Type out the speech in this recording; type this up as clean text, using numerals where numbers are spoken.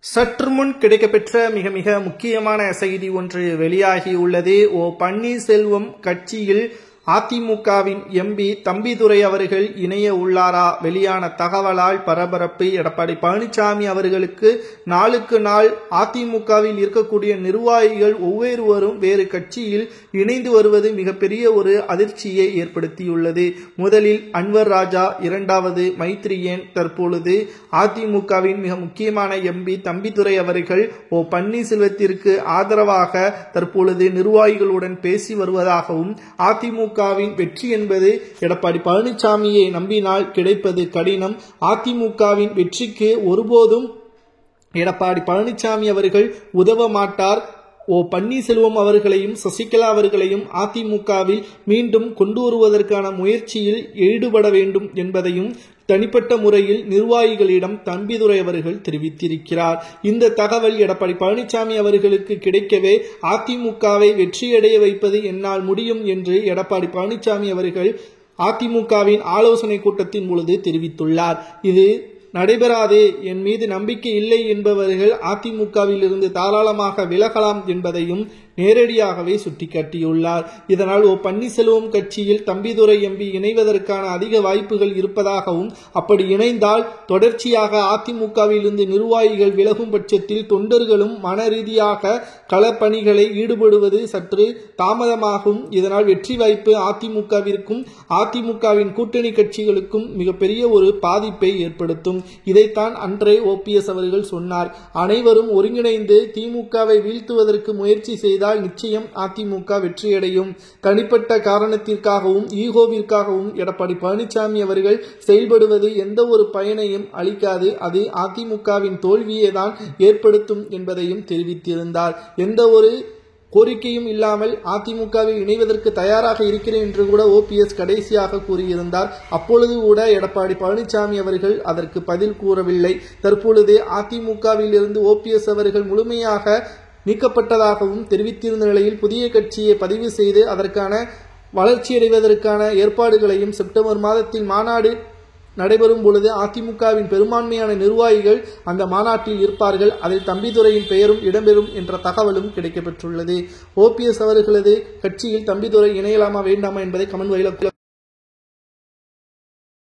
சற்று முன் கிடைக்கப்பெற்ற மிக மிக முக்கியமான செய்தி ஒன்று வெளியாகியுள்ளது. பன்னீர்செல்வம் கட்சியில் அதிமுகவின் எம்பி தம்பிதுரை அவர்கள் இணைய உள்ளாரா? வெளியான தகவலால் பரபரப்பு. எடப்பாடி பழனிசாமி அவர்களுக்கு நாளுக்கு நாள் அதிமுகவில் இருக்கக்கூடிய நிர்வாகிகள் ஒவ்வொருவரும் வேறு கட்சியில் இணைந்து வருவது மிகப்பெரிய ஒரு அதிர்ச்சியை ஏற்படுத்தியுள்ளது. முதலில் அன்வர் ராஜா, இரண்டாவது மைத்ரியன், தற்பொழுது அதிமுகவின் மிக முக்கியமான எம்பி தம்பிதுரை அவர்கள் பன்னீர்செல்வத்திற்கு ஆதரவாக தற்பொழுது நிர்வாகிகளுடன் பேசி வருவதாகவும், அதிமுகவின் வெற்றி என்பது எடப்பாடி பழனிசாமியை நம்பினால் கிடைப்பது கடினம், அதிமுகவின் வெற்றிக்கு ஒருபோதும் எடப்பாடி பழனிசாமி அவர்கள் உதவ மாட்டார், பன்னீர்செல்வம் அவர்களையும் சசிகலா அவர்களையும் அதிமுகவில் மீண்டும் கொண்டு வருவதற்கான முயற்சியில் ஈடுபட வேண்டும் என்பதையும் தனிப்பட்ட முறையில் நிர்வாகிகளிடம் தம்பிதுரை அவர்கள் தெரிவித்திருக்கிறார். இந்த தகவல் எடப்பாடி பழனிசாமி அவர்களுக்கு கிடைக்கவே அதிமுகவை வெற்றியடைய வைப்பது என்னால் முடியும் என்று எடப்பாடி பழனிசாமி அவர்கள் அதிமுகவின் ஆலோசனை கூட்டத்தின் பொழுது தெரிவித்துள்ளார். இது நடைபெறாது, என் மீது நம்பிக்கை இல்லை என்பவர்கள் அதிமுகவில் இருந்து தாராளமாக விலகலாம் என்பதையும் நேரடியாகவே சுட்டிக்காட்டியுள்ளார். இதனால் பன்னீர்செல்வம் கட்சியில் தம்பிதுரை எம்பி இணைவதற்கான அதிக வாய்ப்புகள் இருப்பதாகவும், அப்படி இணைந்தால் தொடர்ச்சியாக அதிமுகவில் இருந்து நிர்வாகிகள் விலகும் பட்சத்தில் தொண்டர்களும் மன ரீதியாக களப்பணிகளை ஈடுபடுவது சற்று தாமதமாகும். இதனால் வெற்றி வாய்ப்பு அதிமுகவிற்கும் அதிமுகவின் கூட்டணி கட்சிகளுக்கும் மிகப்பெரிய ஒரு பாதிப்பை ஏற்படுத்தும். இதைத்தான் அன்றே OPS அவர்கள் சொன்னார். அனைவரும் ஒருங்கிணைந்து திமுகவை வீழ்த்துவதற்கு முயற்சி செய்தால் நிச்சயம் அதிமுக வெற்றியடையும். தனிப்பட்ட காரணத்திற்காகவும் ஈகோவிற்காகவும் எடப்பாடி பழனிசாமி அவர்கள் செயல்படுவது எந்த ஒரு பயனையும் அளிக்காது, அது அதிமுகவின் தோல்வியை தான் ஏற்படுத்தும் என்பதையும் தெரிவித்திருந்தார். எந்த ஒரு கோரிக்கையும் இல்லாமல் அதிமுகவில் இணைவதற்கு தயாராக இருக்கிறேன் என்று கூட OPS கடைசியாக கூறியிருந்தார். அப்பொழுது கூட எடப்பாடி பழனிசாமி அவர்கள் அதற்கு பதில் கூறவில்லை. தற்பொழுது அதிமுகவில் இருந்து OPS அவர்கள் முழுமையாக நீக்கப்பட்டதாகவும் தெரிவித்திருந்த நிலையில் புதிய கட்சியை பதிவு செய்து அதற்கான வளர்ச்சியடைவதற்கான ஏற்பாடுகளையும் செப்டம்பர் மாதத்தில் மாநாடு நடைபெறும் பொழுது அதிமுகவின் பெரும்பான்மையான நிர்வாகிகள் அந்த மாநாட்டில் இருப்பார்கள், அதில் தம்பிதுரையின் பெயரும் இடம்பெறும் என்ற தகவலும் கிடைக்கப்பெற்றுள்ளது. OPS அவர்களது கட்சியில் தம்பிதுரை இணையலாமா வேண்டாமா என்பதை கமெண்ட் வாயிலாக